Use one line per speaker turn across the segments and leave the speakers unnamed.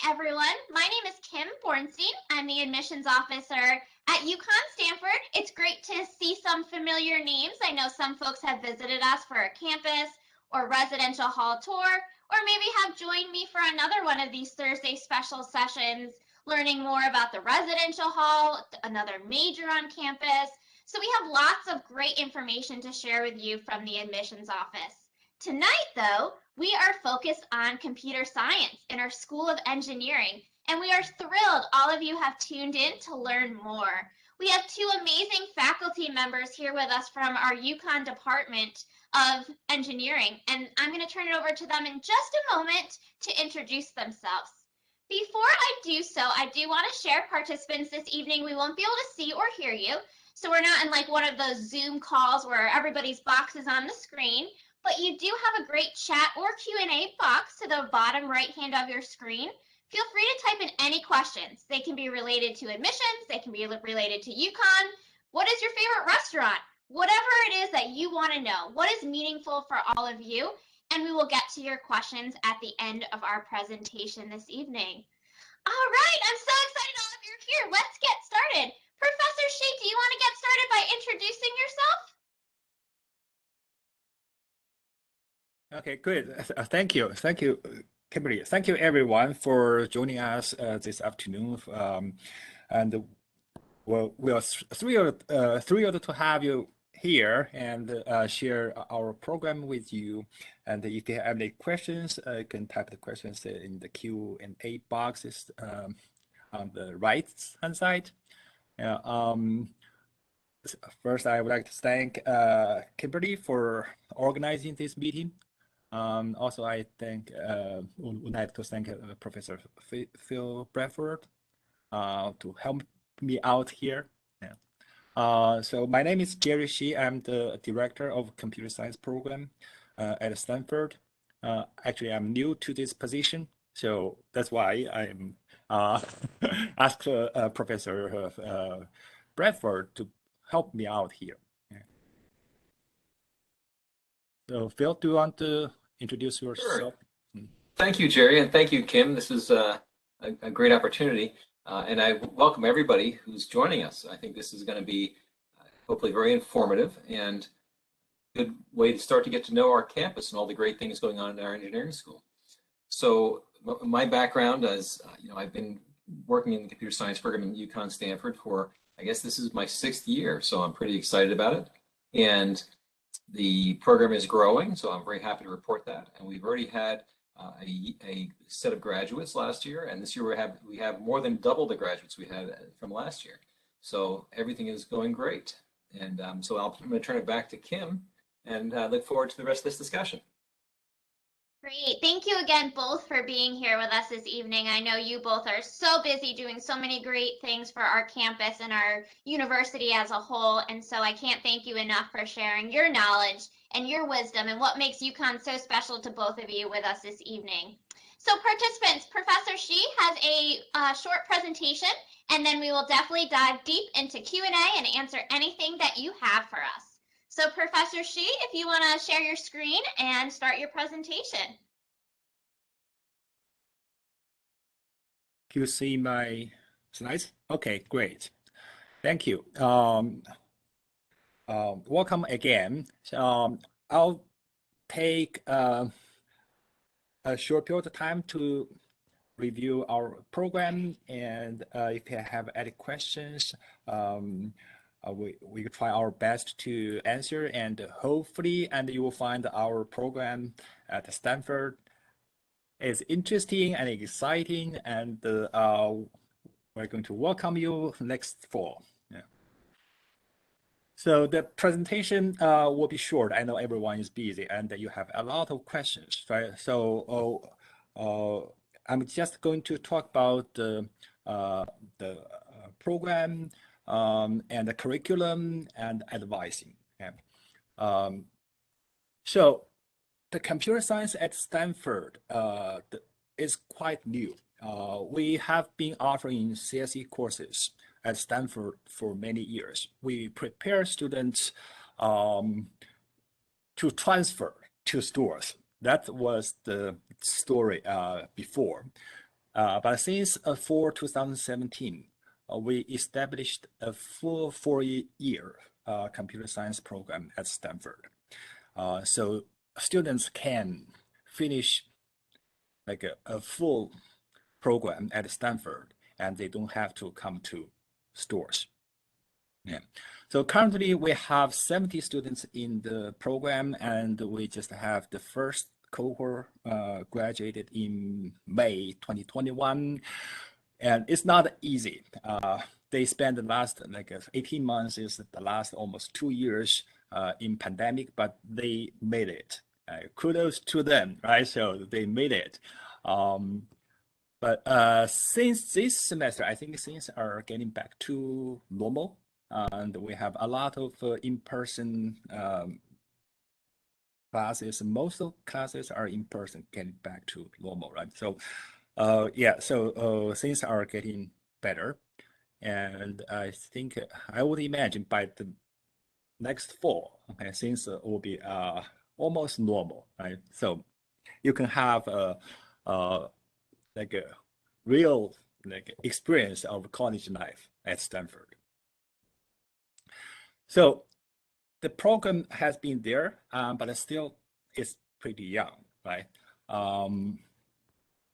everyone. My name is Kim Bornstein. I'm the admissions officer at UConn Stanford. It's great to see some familiar names. I know some folks have visited us for a campus or residential hall tour, or maybe have joined me for another one of these Thursday special sessions, learning more about the residential hall, another major on campus. So we have lots of great information to share with you from the admissions office. Tonight, though, we are focused on computer science in our School of Engineering, and we are thrilled all of you have tuned in to learn more. We have two amazing faculty members here with us from our UConn Department of Engineering, and I'm going to turn it over to them in just a moment to introduce themselves. Before I do so, I do want to share participants this evening. We won't be able to see or hear you, so we're not in like one of those Zoom calls where everybody's box is on the screen. But you do have a great chat or Q&A box to the bottom right hand of your screen. Feel free to type in any questions. They can be related to admissions, they can be related to UConn. What is your favorite restaurant? Whatever it is that you want to know, what is meaningful for all of you? And we will get to your questions at the end of our presentation this evening. All right, I'm so excited all of you are here. Let's get started. Professor Shea, do you want to get started by introducing yourself?
Okay, good. Thank you. Thank you, Kimberly. Thank you, everyone, for joining us this afternoon. And we are thrilled to have you here and share our program with you. And if you have any questions, you can type the questions in the Q&A boxes on the right-hand side. First, I would like to thank Kimberly for organizing this meeting. Also, I would like to thank Professor Phil Bradford to help me out here. Yeah. So my name is Jerry Shi. I'm the director of computer science program at Stanford. Actually, I'm new to this position, so that's why I'm asked Professor Bradford to help me out here. Yeah. So Phil, do you want to introduce yourself?
Sure. Thank you, Jerry, and thank you, Kim. This is a great opportunity, and I welcome everybody who's joining us. I think this is going to be hopefully very informative and a good way to start to get to know our campus and all the great things going on in our engineering school. So my background is, I've been working in the computer science program in UConn Stamford for, I guess this is my 6th year, so I'm pretty excited about it. And the program is growing, so I'm very happy to report that. And we've already had a set of graduates last year, and this year we have more than double the graduates we had from last year. So everything is going great. And so I'm going to turn it back to Kim, and look forward to the rest of this discussion.
Great. Thank you again both for being here with us this evening. I know you both are so busy doing so many great things for our campus and our university as a whole. And so I can't thank you enough for sharing your knowledge and your wisdom and what makes UConn so special to both of you with us this evening. So participants, Professor Shi has a short presentation, and then we will definitely dive deep into Q&A and answer anything that you have for us. So Professor Shi, if you want to share your screen and start your presentation.
Can you see my slides? Okay, great. Thank you. Welcome again. I'll take a short period of time to review our program, and if you have any questions, we try our best to answer, and hopefully, you will find our program at Stanford is interesting and exciting, and we're going to welcome you next fall. Yeah. So the presentation will be short. I know everyone is busy and you have a lot of questions, right? So I'm just going to talk about the program and the curriculum and advising. Okay. So the computer science at Stanford is quite new. We have been offering CSE courses at Stanford for many years. We prepare students to transfer to stores. That was the story before. But since fall 2017, we established a full 4-year computer science program at Stanford. So students can finish like a full program at Stanford, and they don't have to come to stores. Yeah. So currently we have 70 students in the program, and we just have the first cohort graduated in May 2021. And it's not easy. They spent the last 18 months is the last almost 2 years in pandemic, but they made it. Kudos to them, right? So they made it. But since this semester, I think things are getting back to normal, and we have a lot of in-person classes. Most of classes are in person, getting back to normal, right? So, yeah, so things are getting better, and I think I would imagine by the next fall, okay, things will be almost normal, right? So you can have like a real experience of college life at Stanford. So the program has been there, but still it's pretty young, right?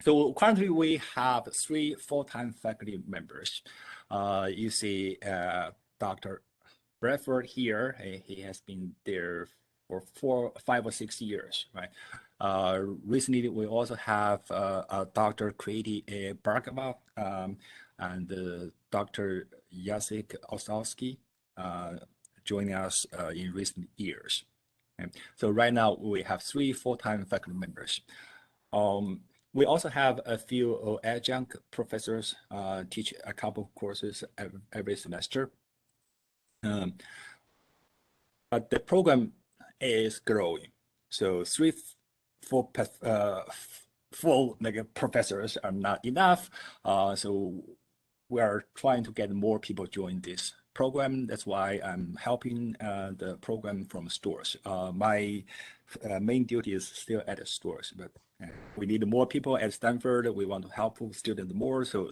So currently we have 3 full-time faculty members. You see Dr. Bradford here. He has been there for 4, 5, or 6 years, right? Recently, we also have Dr. Kriti Bhargava and Dr. Jacek Ostrowski joining us in recent years. Okay. So right now, we have 3 full-time faculty members. We also have a few adjunct professors teach a couple of courses every semester. But the program is growing. So 3 full professors are not enough. So we are trying to get more people join this program. That's why I'm helping the program from stores. My main duty is still at the stores, but we need more people at Stanford. We want to help students more. So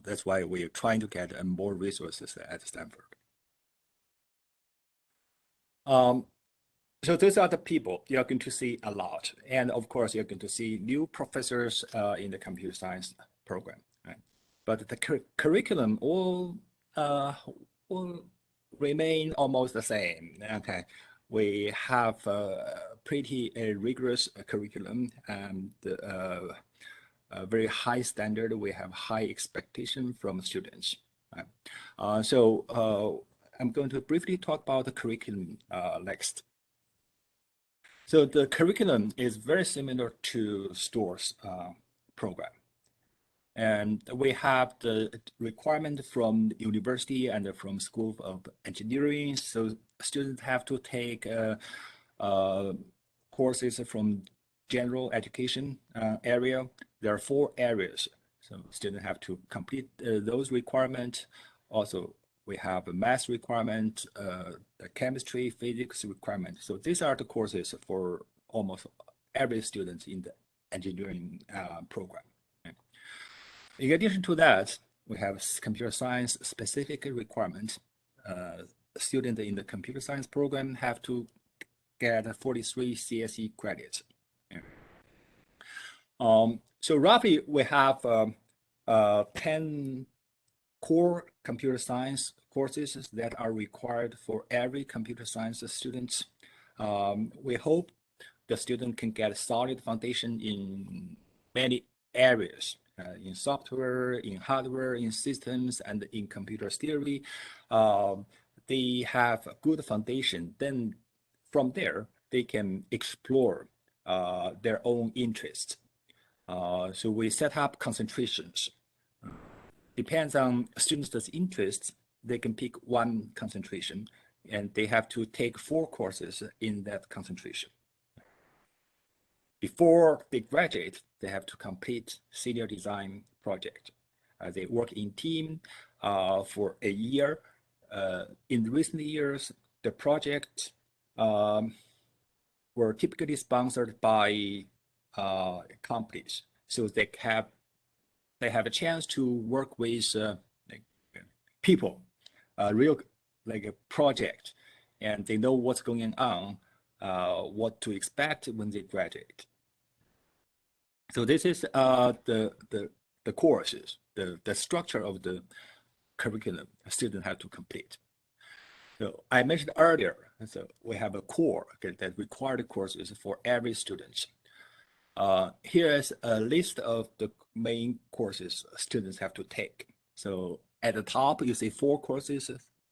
that's why we're trying to get more resources at Stanford. So those are the people you're going to see a lot. And of course, you're going to see new professors in the computer science program. Right? But the curriculum will remain almost the same. Okay, we have a pretty rigorous curriculum and a very high standard. We have high expectation from students. Right? So I'm going to briefly talk about the curriculum next. So the curriculum is very similar to STORE's program. And we have the requirement from the university and from School of Engineering. So students have to take courses from general education area. There are 4 areas. So students have to complete those requirements. Also, we have a math requirement, the chemistry, physics requirement. So these are the courses for almost every student in the engineering program. In addition to that, we have computer science specific requirement. Students in the computer science program have to get 43 CSE credits. So roughly, we have 10 core computer science courses that are required for every computer science student. We hope the student can get a solid foundation in many areas, in software, in hardware, in systems, and in computer theory. They have a good foundation. Then from there, they can explore their own interests. So we set up concentrations. Depends on students' interests, they can pick one concentration, and they have to take 4 courses in that concentration. Before they graduate, they have to complete senior design project. They work in team for a year. In recent years, the project were typically sponsored by companies. So they have they have a chance to work with like, people, real like a project, and they know what's going on, what to expect when they graduate. So this is the courses, the structure of the curriculum a student have to complete. So I mentioned earlier, so we have a core, okay, that required courses for every student. Here is a list of the main courses students have to take. So at the top, you see 4 courses.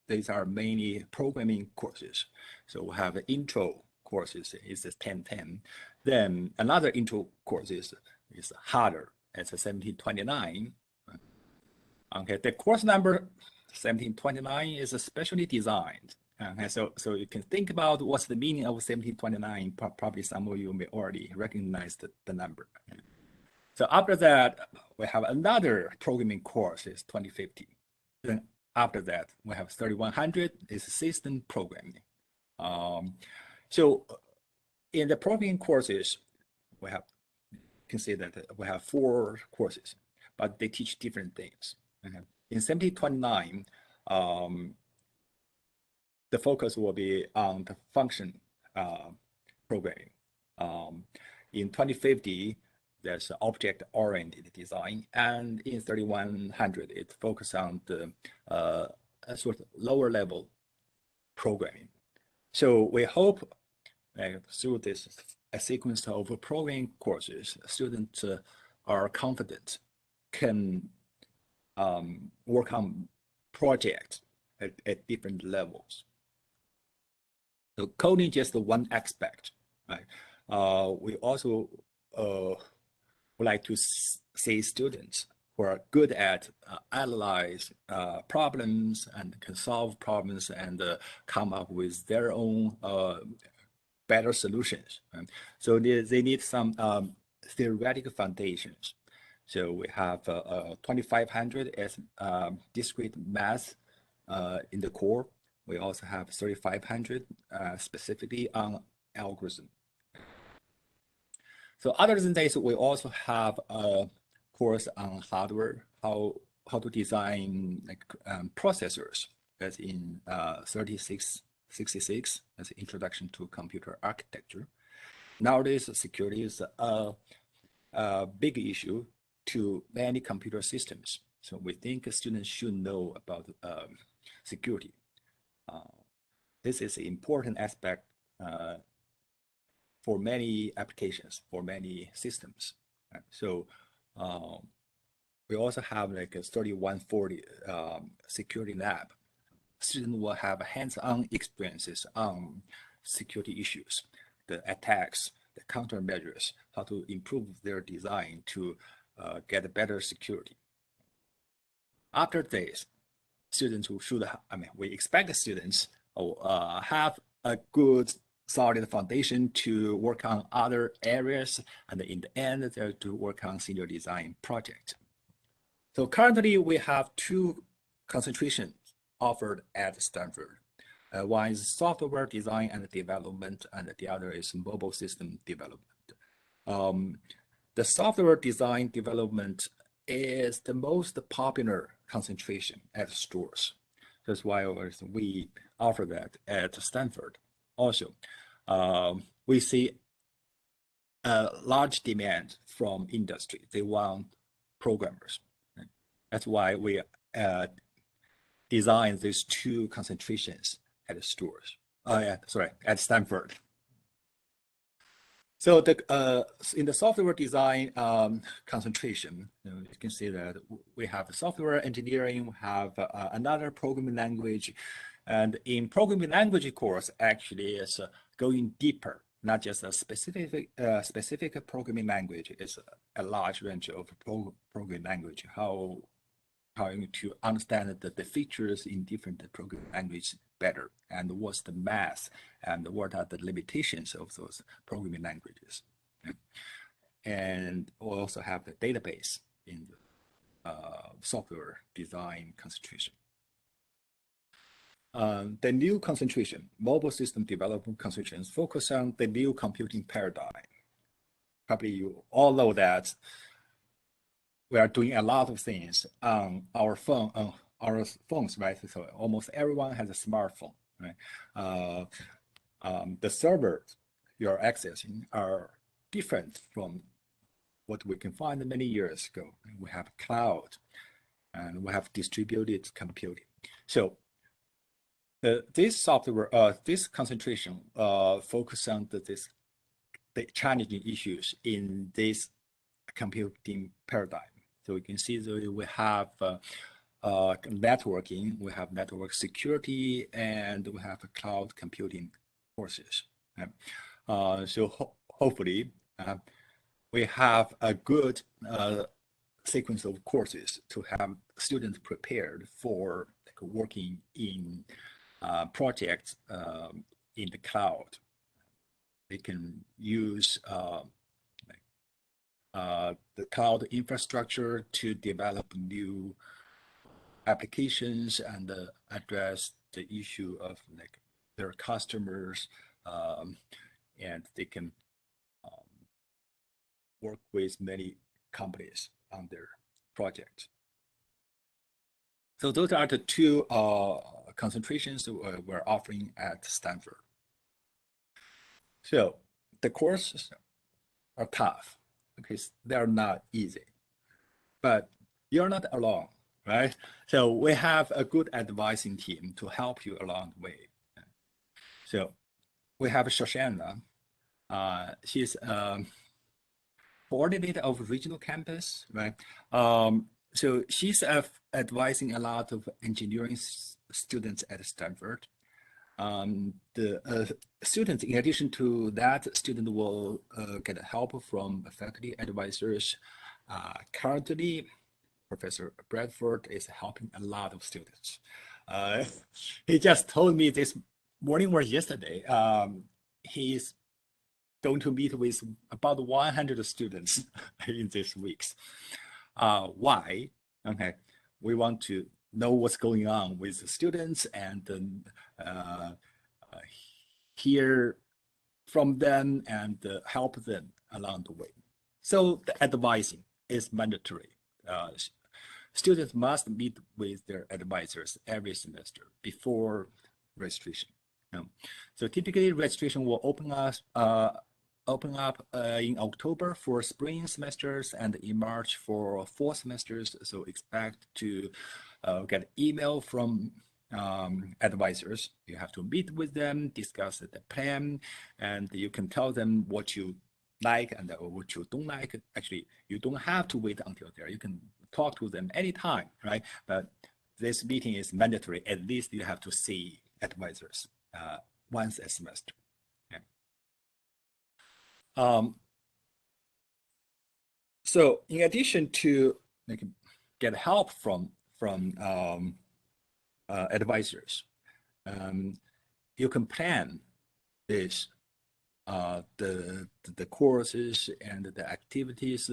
These are mainly programming courses. So we have intro courses, is 1010. Then another intro courses is harder, it's 1729. Okay, the course number 1729 is especially designed. Okay, so you can think about what's the meaning of 1729. Probably some of you may already recognize the number. So after that, we have another programming course, is 2050. Then after that, we have 3100 is system programming. So in the programming courses, we have, you can see that we have 4 courses, but they teach different things. In 1729, the focus will be on the function programming. In 2050, there's object-oriented design, and in 3100, it focuses on the sort of lower level programming. So we hope through this a sequence of programming courses, students are confident, can work on projects at different levels. So coding just one aspect, right? We also would like to see students who are good at analyze problems and can solve problems and come up with their own better solutions. So they need some theoretical foundations. So we have 2500 as discrete math in the core. We also have 3500 specifically on algorithm. So other than this, we also have a course on hardware, how to design like processors. That's in 3666 as an introduction to computer architecture. Nowadays, security is a big issue to many computer systems. So we think students should know about security. This is an important aspect for many applications, for many systems. So we also have like a 3140 security lab. Students will have hands-on experiences on security issues, the attacks, the countermeasures, how to improve their design to get better security. After this, students who should, we expect the students have a good solid foundation to work on other areas, and in the end, they're to work on senior design project. So currently, we have 2 concentrations offered at Stanford. One is software design and development, and the other is mobile system development. The software design development is the most popular concentration at stores. That's why we offer that at Stanford. Also, we see a large demand from industry. They want programmers. That's why we designed these 2 concentrations at the stores. At Stanford. So in the software design concentration, you can see that we have software engineering, we have another programming language, and in programming language course actually is going deeper, not just a specific programming language. It's a large range of programming language. How to understand the features in different programming languages better, and what's the math, and what are the limitations of those programming languages. And we also have the database in the software design concentration. The new concentration, mobile system development concentrations, focus on the new computing paradigm. Probably you all know that we are doing a lot of things on our phones, right? So almost everyone has a smartphone, right? The servers you're accessing are different from what we can find many years ago. We have cloud and we have distributed computing. So this software, this concentration focus on the challenging issues in this computing paradigm. So you can see that we have networking, we have network security, and we have cloud computing courses. So hopefully we have a good sequence of courses to have students prepared for working in projects in the cloud. They can use the cloud infrastructure to develop new applications and address the issue of their customers, and they can work with many companies on their project. So those are the two concentrations we're offering at Stanford. So the courses are tough because they're not easy, but you're not alone, right? So we have a good advising team to help you along the way. So we have Shoshana. She's coordinator of regional campus, right? So she's advising a lot of engineering students at Stanford. The students, in addition to that, student will get help from faculty advisors. Currently, Professor Bradford is helping a lot of students. He just told me this morning or yesterday, he's going to meet with about 100 students in these weeks. Why? Okay, we want to know what's going on with the students and hear from them and help them along the way. So the advising is mandatory. Students must meet with their advisors every semester before registration. So typically registration will open up in October for spring semesters and in March for fall semesters. So expect to get email from advisors. You have to meet with them, discuss the plan, and you can tell them what you like and what you don't like. Actually, you don't have to wait until there. You can talk to them anytime, right? But this meeting is mandatory. At least you have to see advisors once a semester. So in addition to get help from advisors, you can plan this the courses and the activities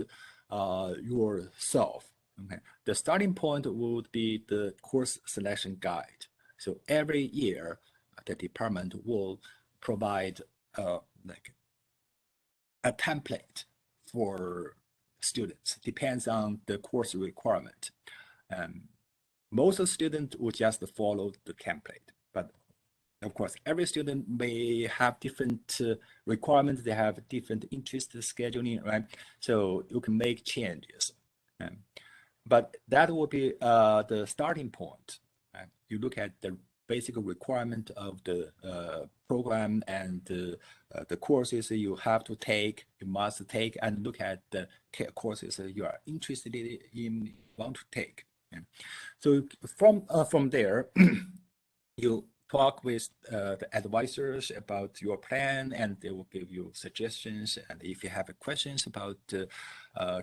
yourself. Okay, the starting point would be the course selection guide. So every year, the department will provide a template for students. Depends on the course requirement. Most students will just follow the template, but of course, every student may have different requirements. They have different interest scheduling, right? So you can make changes. But that will be the starting point. Right? You look at the basic requirement of the program and the courses you have to take, you must take, and look at the courses you are interested in, want to take. So from there, you talk with the advisors about your plan, and they will give you suggestions. And if you have questions about the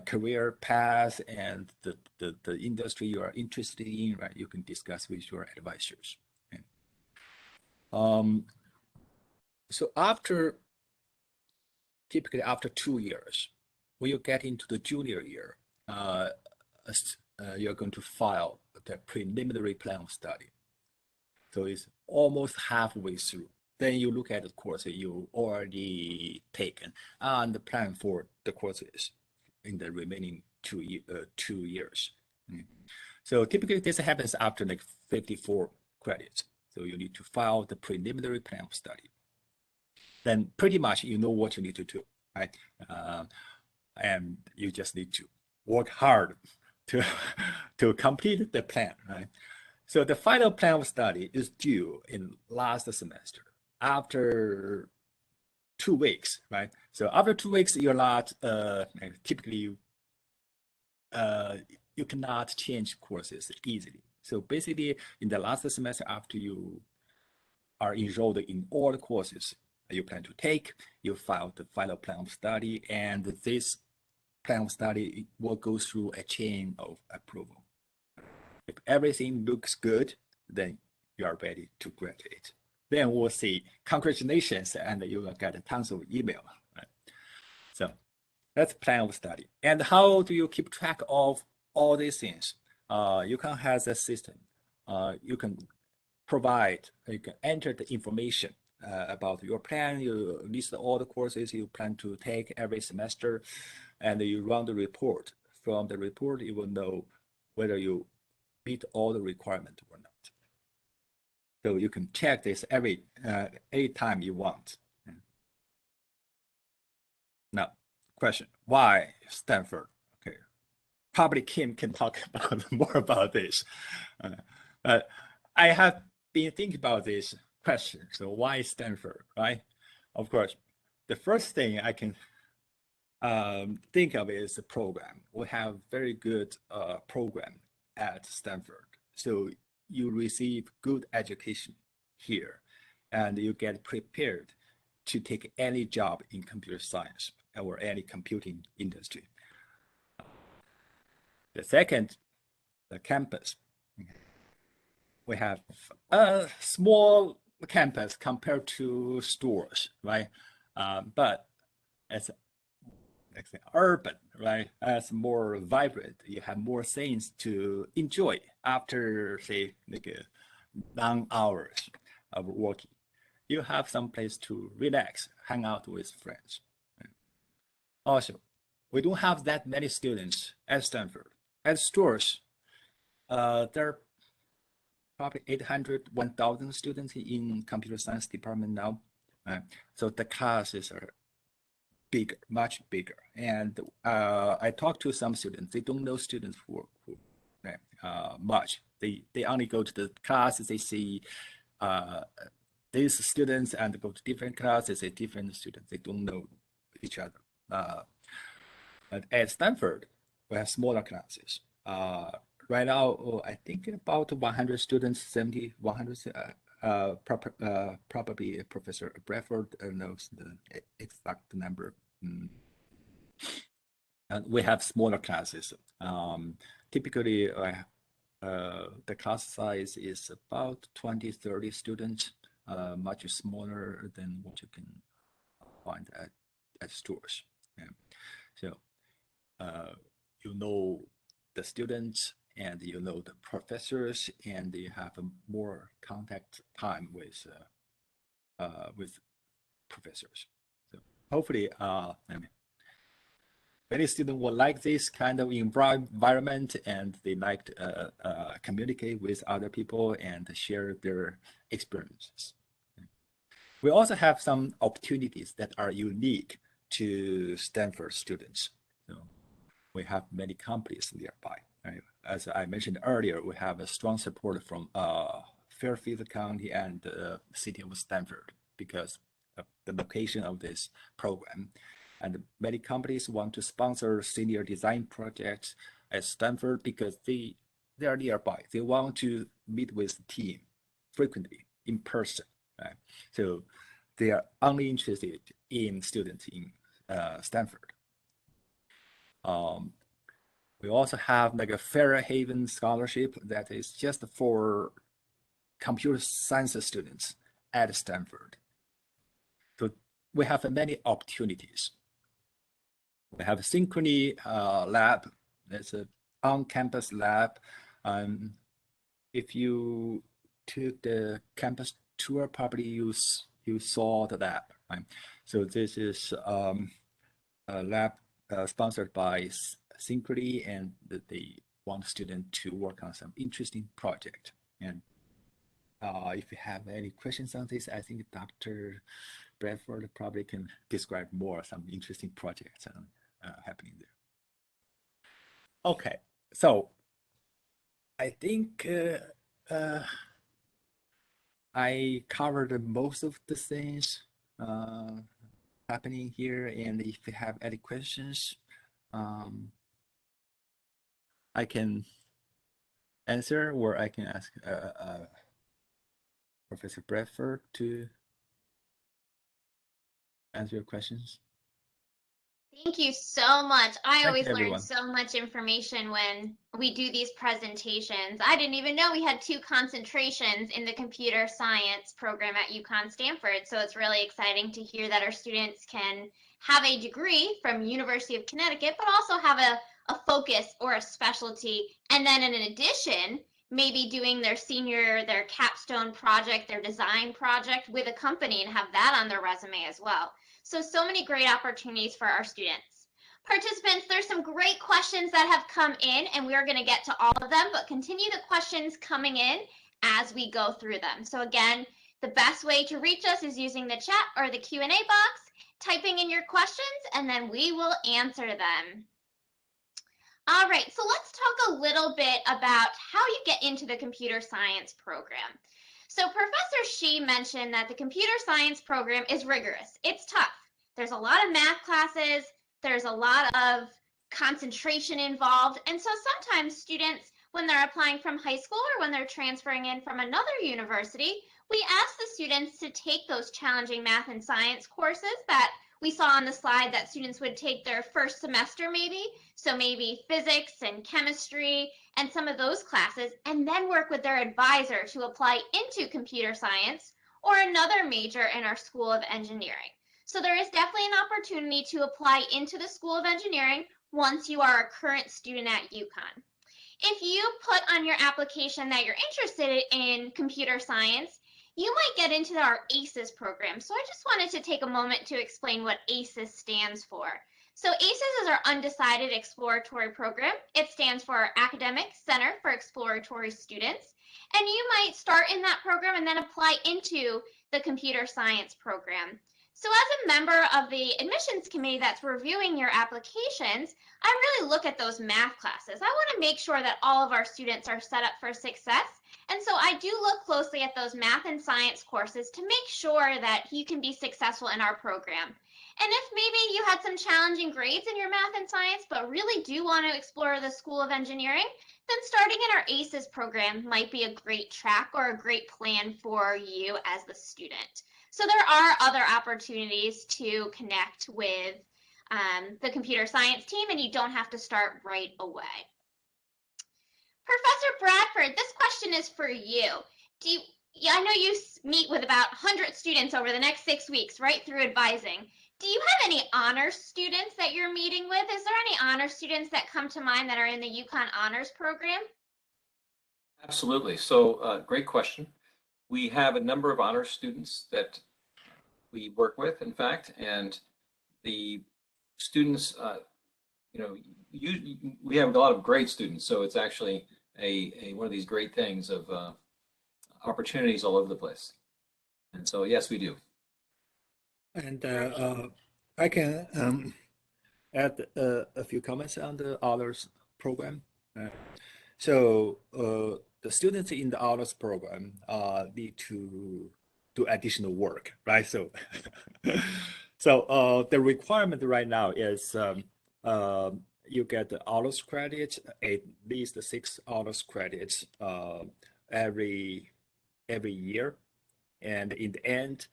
career path and the industry you are interested in, right, you can discuss with your advisors. So typically after 2 years, when you get into the junior year, you're going to file the preliminary plan of study. So it's almost halfway through. Then you look at the course you already taken and plan for the courses in the remaining 2 years. So typically this happens after like 54 credits. So you need to file the preliminary plan of study. Then pretty much you know what you need to do, right? And you just need to work hard to to complete the plan, right? So the final plan of study is due in last semester after 2 weeks, right? So after 2 weeks, you're not typically you cannot change courses easily. So basically, in the last semester, after you are enrolled in all the courses you plan to take, you file the final plan of study, and this plan of study will go through a chain of approval. If everything looks good, then you are ready to graduate. Then we'll say congratulations, and you will get tons of email. Right? So that's plan of study. And how do you keep track of all these things? UConn has a system. You can enter the information about your plan. You list all the courses you plan to take every semester, and you run the report. From the report, you will know whether you meet all the requirements or not. So you can check this any time you want. Now, question: why Stanford? Okay, probably Kim can talk about more about this. I have been thinking about this question. So why Stanford, right? Of course, the first thing I can think of is the program. We have very good program at Stanford. So you receive good education here, and you get prepared to take any job in computer science or any computing industry. The second, the campus. We have a small campus compared to stores, right? But it's urban, right? It's more vibrant. You have more things to enjoy after, say, like long hours of working. You have some place to relax, hang out with friends. Also, we don't have that many students at Stanford. At stores, there are probably 800, 1,000 students in computer science department now. So the classes are bigger, much bigger. And I talked to some students. They don't know students who much. They only go to the classes. They see these students and go to different classes. They different students. They don't know each other. At Stanford, we have smaller classes. Right now, I think about 100 students, 70, 100, probably Professor Bradford knows the exact number. And we have smaller classes. Typically, the class size is about 20, 30 students, much smaller than what you can find at stores. Yeah. So you know the students, and you know the professors, and you have more contact time with professors. So hopefully, many students will like this kind of environment, and they like to communicate with other people and share their experiences. We also have some opportunities that are unique to Stanford students. So we have many companies nearby. Right? As I mentioned earlier, we have a strong support from Fairfield County and the city of Stanford because of the location of this program. And many companies want to sponsor senior design projects at Stanford because they are nearby. They want to meet with the team frequently in person. Right? So they are only interested in students in Stanford. We also have like a Fairhaven scholarship that is just for computer science students at Stanford. So we have many opportunities. We have a Synchrony Lab. That's an on-campus lab. If you took the campus tour, probably you saw the lab. Right? So this is a lab sponsored by Synchro, and they want students to work on some interesting project. And if you have any questions on this, I think Dr. Bradford probably can describe more some interesting projects happening there. Okay, so I think I covered most of the things happening here, and if you have any questions, I can answer, or I can ask Professor Bradford to answer your questions.
Thank you so much. I always learn
everyone.
so much information when we do these presentations. I didn't even know we had 2 concentrations in the computer science program at UConn Stamford. So it's really exciting to hear that our students can have a degree from University of Connecticut, but also have a focus or a specialty. And then in addition, maybe doing their capstone project, their design project with a company and have that on their resume as well. So many great opportunities for our students. Participants, there's some great questions that have come in, and we're going to get to all of them, but continue the questions coming in as we go through them. So again, the best way to reach us is using the chat or the Q&A box, typing in your questions, and then we will answer them. All right, so let's talk a little bit about how you get into the computer science program. So Professor Shi mentioned that the computer science program is rigorous. It's tough. There's a lot of math classes. There's a lot of concentration involved. And so sometimes students, when they're applying from high school or when they're transferring in from another university, we ask the students to take those challenging math and science courses that we saw on the slide that students would take their first semester maybe. So maybe physics and chemistry and some of those classes, and then work with their advisor to apply into computer science or another major in our School of Engineering. So there is definitely an opportunity to apply into the School of Engineering once you are a current student at UConn. If you put on your application that you're interested in computer science, you might get into our ACES program. So I just wanted to take a moment to explain what ACES stands for. So ACES is our Undecided Exploratory Program. It stands for Academic Center for Exploratory Students. And you might start in that program and then apply into the computer science program. So as a member of the admissions committee that's reviewing your applications, I really look at those math classes. I want to make sure that all of our students are set up for success. And so I do look closely at those math and science courses to make sure that you can be successful in our program. And if maybe you had some challenging grades in your math and science, but really do want to explore the School of Engineering, then starting in our ACES program might be a great track or a great plan for you as the student. So there are other opportunities to connect with the computer science team, and you don't have to start right away. Professor Bradford, this question is for you. I know you meet with about 100 students over the next 6 weeks, right, through advising. Do you have any honors students that you're meeting with? Is there any honors students that come to mind that are in the UConn Honors Program?
Absolutely. So great question. We have a number of honors students that we work with, in fact, and the students, we have a lot of great students, so it's actually one of these great things of opportunities all over the place. And so, yes, we do.
And I can add a few comments on the honors program. So the students in the honors program need to do additional work, right? So, so the requirement right now is you get the honors credit, at least 6 honors credits every year, and in the end,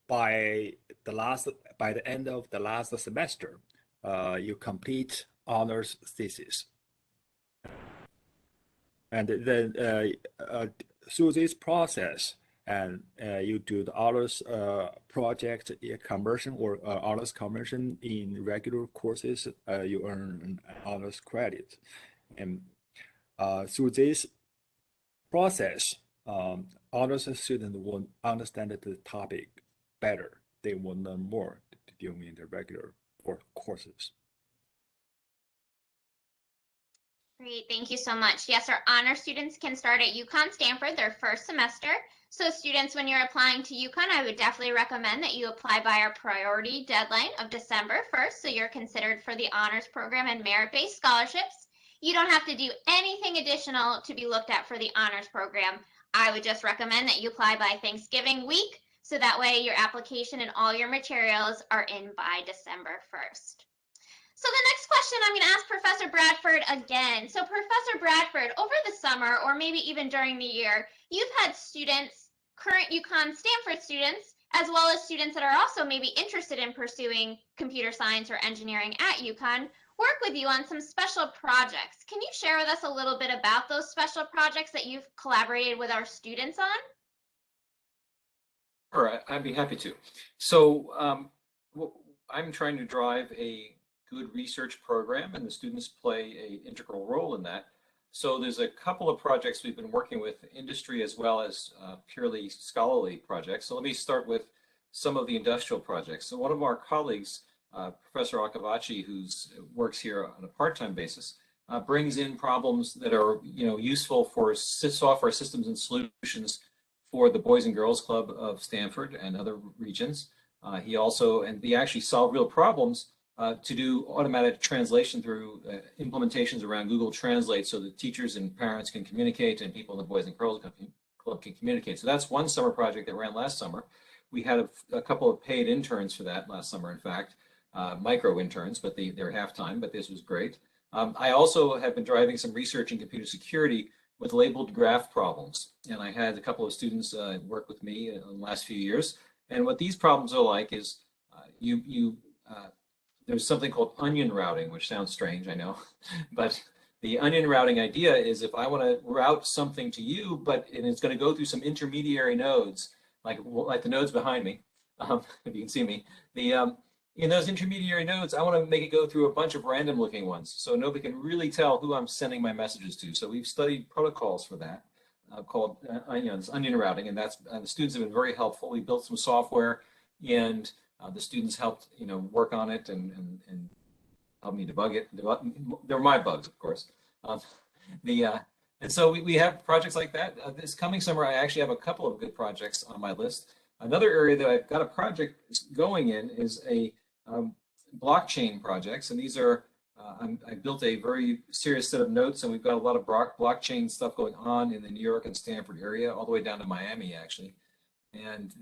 by the end of the last semester, you complete honors thesis. And then through this process, and you do the honors project conversion or honors conversion in regular courses, you earn honors credit. And through this process, honors students will understand the topic better. They will learn more during the regular courses.
Great, thank you so much. Yes, our honor students can start at UConn Stanford their first semester. So students, when you're applying to UConn, I would definitely recommend that you apply by our priority deadline of December 1st, so you're considered for the honors program and merit-based scholarships. You don't have to do anything additional to be looked at for the honors program. I would just recommend that you apply by Thanksgiving week, so that way your application and all your materials are in by December 1st. So the next question I'm going to ask Professor Bradford again. So Professor Bradford, over the summer or maybe even during the year, you've had students, current UConn Stanford students, as well as students that are also maybe interested in pursuing computer science or engineering at UConn, work with you on some special projects. Can you share with us a little bit about those special projects that you've collaborated with our students on?
All right, I'd be happy to. So I'm trying to drive a good research program, and the students play an integral role in that. So there's a couple of projects we've been working with industry as well as purely scholarly projects. So let me start with some of the industrial projects. So one of our colleagues, Professor Akavachi, who works here on a part-time basis, brings in problems that are useful for software systems and solutions for the Boys and Girls Club of Stanford and other regions. He actually solve real problems to do automatic translation through implementations around Google Translate, so that teachers and parents can communicate and people in the Boys and Girls Club can communicate. So that's one summer project that ran last summer. We had a couple of paid interns for that last summer, in fact, micro interns, but they're half-time, but this was great. I also have been driving some research in computer security with labeled graph problems. And I had a couple of students work with me in the last few years. And what these problems are like is there's something called onion routing, which sounds strange, I know. But the onion routing idea is if I want to route something to you, and it's going to go through some intermediary nodes, like the nodes behind me, if you can see me, in those intermediary nodes, I want to make it go through a bunch of random looking ones, so nobody can really tell who I'm sending my messages to. So we've studied protocols for that called this onion routing, and the students have been very helpful. We built some software, and the students helped work on it and helped me debug it. They're my bugs, of course. And so we have projects like that. This coming summer, I actually have a couple of good projects on my list. Another area that I've got a project going in is a blockchain projects, and these are I built a very serious set of notes, and we've got a lot of blockchain stuff going on in the New York and Stanford area, all the way down to Miami, actually. And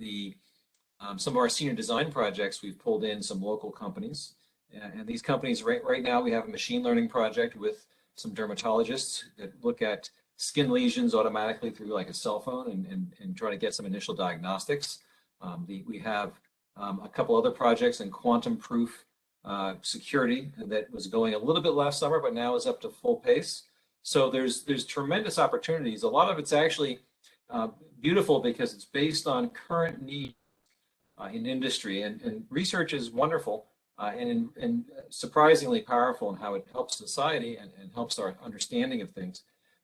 some of our senior design projects, we've pulled in some local companies, and these companies right now we have a machine learning project with some dermatologists that look at skin lesions automatically through like a cell phone and try to get some initial diagnostics. We have a couple other projects in quantum proof security that was going a little bit last summer, but now is up to full pace. So there's tremendous opportunities. A lot of it's actually beautiful because it's based on current need in industry, and research is wonderful and surprisingly powerful in how it helps society and helps our understanding of things.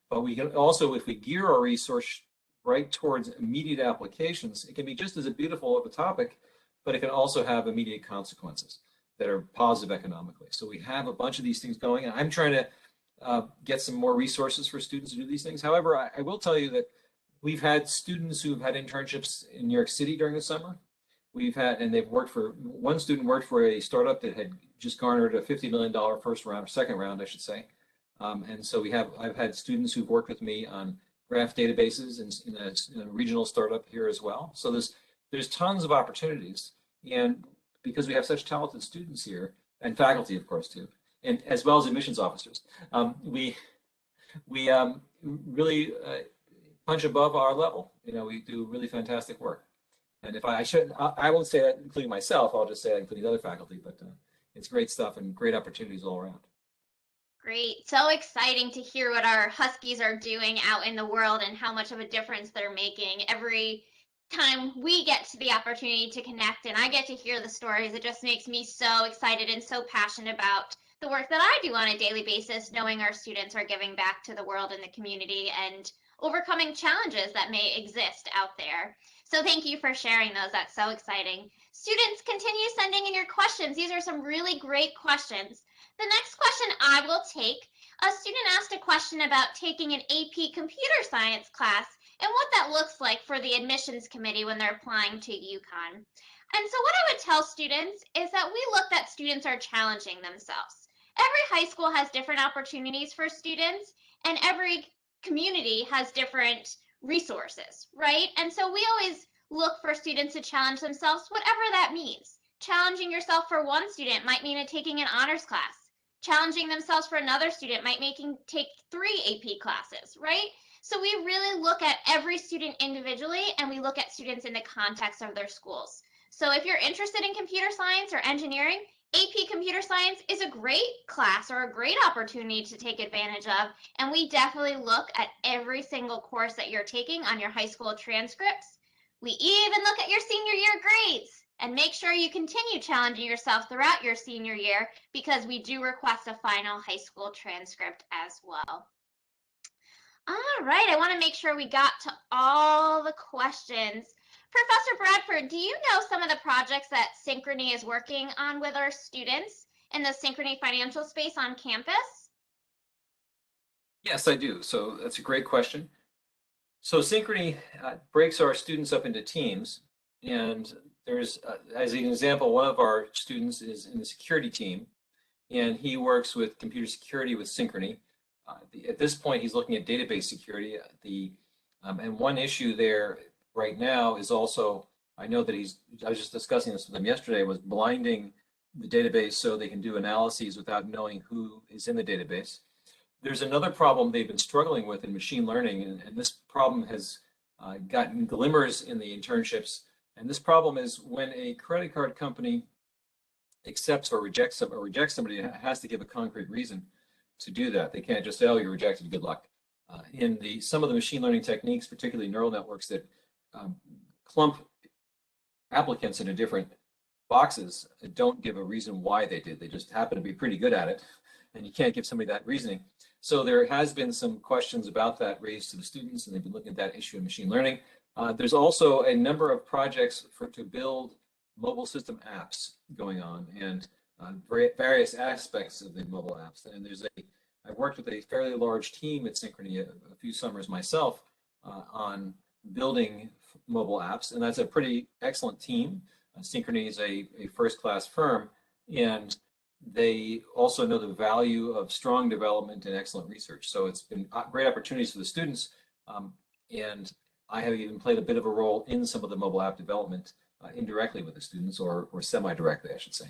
But we can also, if we gear our research right towards immediate applications, it can be just as beautiful of a topic, but it can also have immediate consequences that are positive economically. So we have a bunch of these things going, and I'm trying to get some more resources for students to do these things. However, I will tell you that we've had students who've had internships in New York City during the summer. And they've worked for, one student worked for a startup that had just garnered a $50 million second round, I should say. And so I've had students who've worked with me on graph databases in a regional startup here as well. So there's tons of opportunities, and because we have such talented students here, and faculty, of course, too, and as well as admissions officers, we really punch above our level. We do really fantastic work. And if I won't say that including myself, I'll just say that including other faculty, but it's great stuff and great opportunities all around.
Great. So exciting to hear what our Huskies are doing out in the world and how much of a difference they're making. Every time we get to the opportunity to connect and I get to hear the stories, it just makes me so excited and so passionate about the work that I do on a daily basis, knowing our students are giving back to the world and the community and overcoming challenges that may exist out there. So thank you for sharing those. That's so exciting. Students, continue sending in your questions. These are some really great questions. The next question I will take, a student asked a question about taking an AP computer science class and what that looks like for the admissions committee when they're applying to UConn. And so what I would tell students is that we look that students are challenging themselves. Every high school has different opportunities for students, and every community has different resources, right? And so we always look for students to challenge themselves, whatever that means. Challenging yourself for one student might mean taking an honors class. Challenging themselves for another student might take 3 AP classes, right? So we really look at every student individually, and we look at students in the context of their schools. So if you're interested in computer science or engineering, AP Computer Science is a great class or a great opportunity to take advantage of, and we definitely look at every single course that you're taking on your high school transcripts. We even look at your senior year grades and make sure you continue challenging yourself throughout your senior year, because we do request a final high school transcript as well. All right, I want to make sure we got to all the questions. Professor Bradford, do you know some of the projects that Synchrony is working on with our students in the Synchrony financial space on campus?
Yes, I do. So that's a great question. So Synchrony breaks our students up into teams, and there's, as an example, one of our students is in the security team, and he works with computer security with Synchrony. At this point, he's looking at database security. And one issue there right now is also, I know that I was just discussing this with him yesterday, was blinding the database so they can do analyses without knowing who is in the database. There's another problem they've been struggling with in machine learning, and this problem has gotten glimmers in the internships. And this problem is when a credit card company accepts or rejects somebody, it has to give a concrete reason to do that. They can't just say, oh, you're rejected, good luck. In some of the machine learning techniques, particularly neural networks that clump applicants into different boxes, don't give a reason why they did. They just happen to be pretty good at it, and you can't give somebody that reasoning. So there has been some questions about that raised to the students, and they've been looking at that issue in machine learning. There's also a number of projects to build mobile system apps going on, and various aspects of the mobile apps. And I worked with a fairly large team at Synchrony a few summers myself on building mobile apps, and that's a pretty excellent team. Synchrony is a first-class firm, and they also know the value of strong development and excellent research. So it's been great opportunities for the students, and I have even played a bit of a role in some of the mobile app development indirectly with the students, or semi-directly, I should say.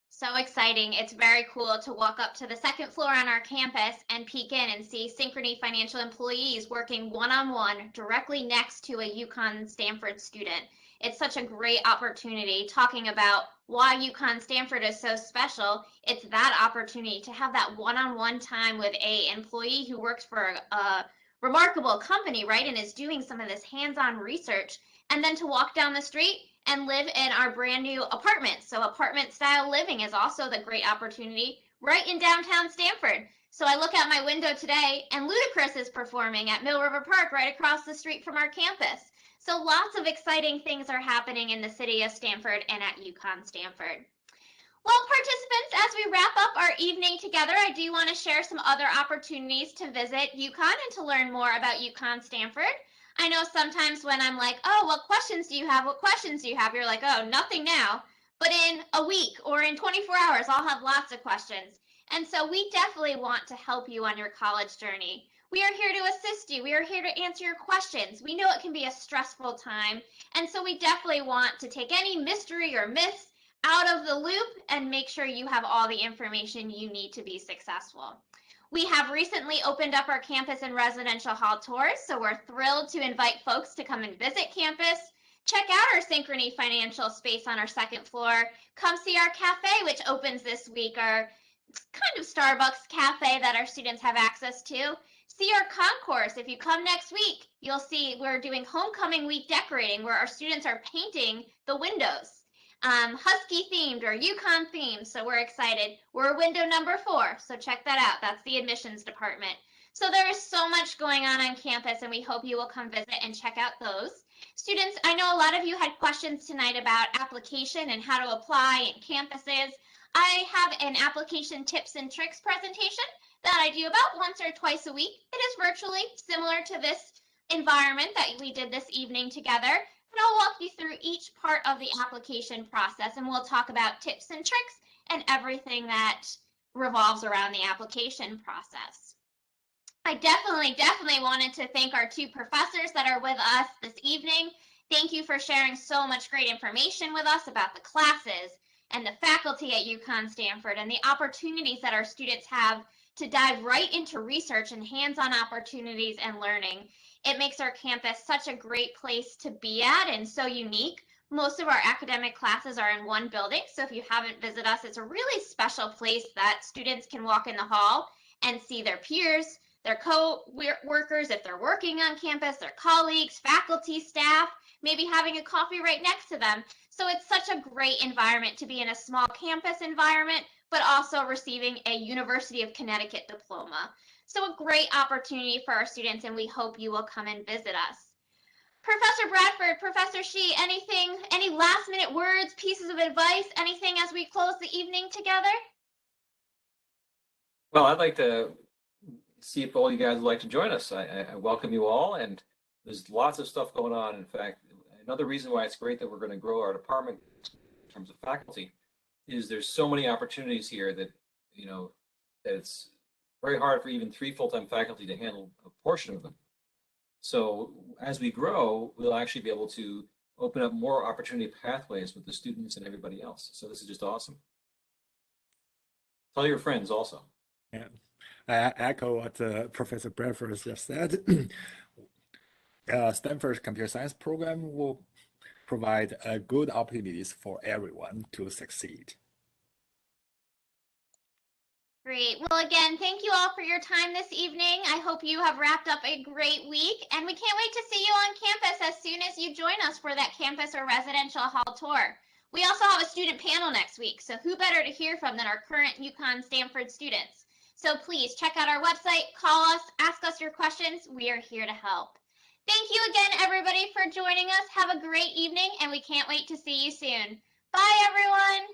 So exciting. It's very cool to walk up to the second floor on our campus and peek in and see Synchrony financial employees working one-on-one directly next to a UConn Stanford student. It's such a great opportunity talking about why UConn Stanford is so special. It's that opportunity to have that one-on-one time with an employee who works for a remarkable company, right, and is doing some of this hands-on research, and then to walk down the street and live in our brand new apartment. So apartment style living is also the great opportunity right in downtown Stanford. So I look out my window today and Ludacris is performing at Mill River Park right across the street from our campus. So lots of exciting things are happening in the city of Stanford and at UConn Stanford. Well, participants, as we wrap up our evening together, I do want to share some other opportunities to visit UConn and to learn more about UConn Stanford. I know sometimes when I'm like, oh, what questions do you have? What questions do you have? You're like, oh, nothing now. But in a week or in 24 hours, I'll have lots of questions. And so we definitely want to help you on your college journey. We are here to assist you. We are here to answer your questions. We know it can be a stressful time. And so we definitely want to take any mystery or myths out of the loop and make sure you have all the information you need to be successful. We have recently opened up our campus and residential hall tours, so we're thrilled to invite folks to come and visit campus. Check out our Synchrony financial space on our second floor. Come see our cafe, which opens this week, our kind of Starbucks cafe that our students have access to. See our concourse. If you come next week, you'll see we're doing homecoming week decorating where our students are painting the windows. Husky themed or UConn themed, so we're excited. We're window number 4, so check that out. That's the admissions department. So there is so much going on campus, and we hope you will come visit and check out those. Students, I know a lot of you had questions tonight about application and how to apply in campuses. I have an application tips and tricks presentation that I do about once or twice a week. It is virtually similar to this environment that we did this evening together. And I'll walk you through each part of the application process, and we'll talk about tips and tricks and everything that revolves around the application process. I definitely wanted to thank our two professors that are with us this evening. Thank you for sharing so much great information with us about the classes and the faculty at UConn Stamford and the opportunities that our students have to dive right into research and hands-on opportunities and learning. It makes our campus such a great place to be at and so unique. Most of our academic classes are in one building, so if you haven't visited us, it's a really special place that students can walk in the hall and see their peers, their co-workers, if they're working on campus, their colleagues, faculty, staff, maybe having a coffee right next to them. So it's such a great environment to be in a small campus environment, but also receiving a University of Connecticut diploma. So a great opportunity for our students, and we hope you will come and visit us. Professor Bradford, Professor Shi, any last minute words, pieces of advice, anything as we close the evening together?
Well, I'd like to see if all you guys would like to join us. I welcome you all, and there's lots of stuff going on. In fact, another reason why it's great that we're going to grow our department in terms of faculty is there's so many opportunities here that, that it's very hard for even 3 full-time faculty to handle a portion of them. So as we grow, we'll actually be able to open up more opportunity pathways with the students and everybody else. So this is just awesome. Tell your friends also.
Yeah. I echo what Professor Bradford just said. Stanford's computer science program will provide good opportunities for everyone to succeed.
Great. Well, again, thank you all for your time this evening. I hope you have wrapped up a great week, and we can't wait to see you on campus as soon as you join us for that campus or residential hall tour. We also have a student panel next week, so who better to hear from than our current UConn Stamford students? So please check out our website, call us, ask us your questions. We are here to help. Thank you again, everybody, for joining us. Have a great evening, and we can't wait to see you soon. Bye, everyone.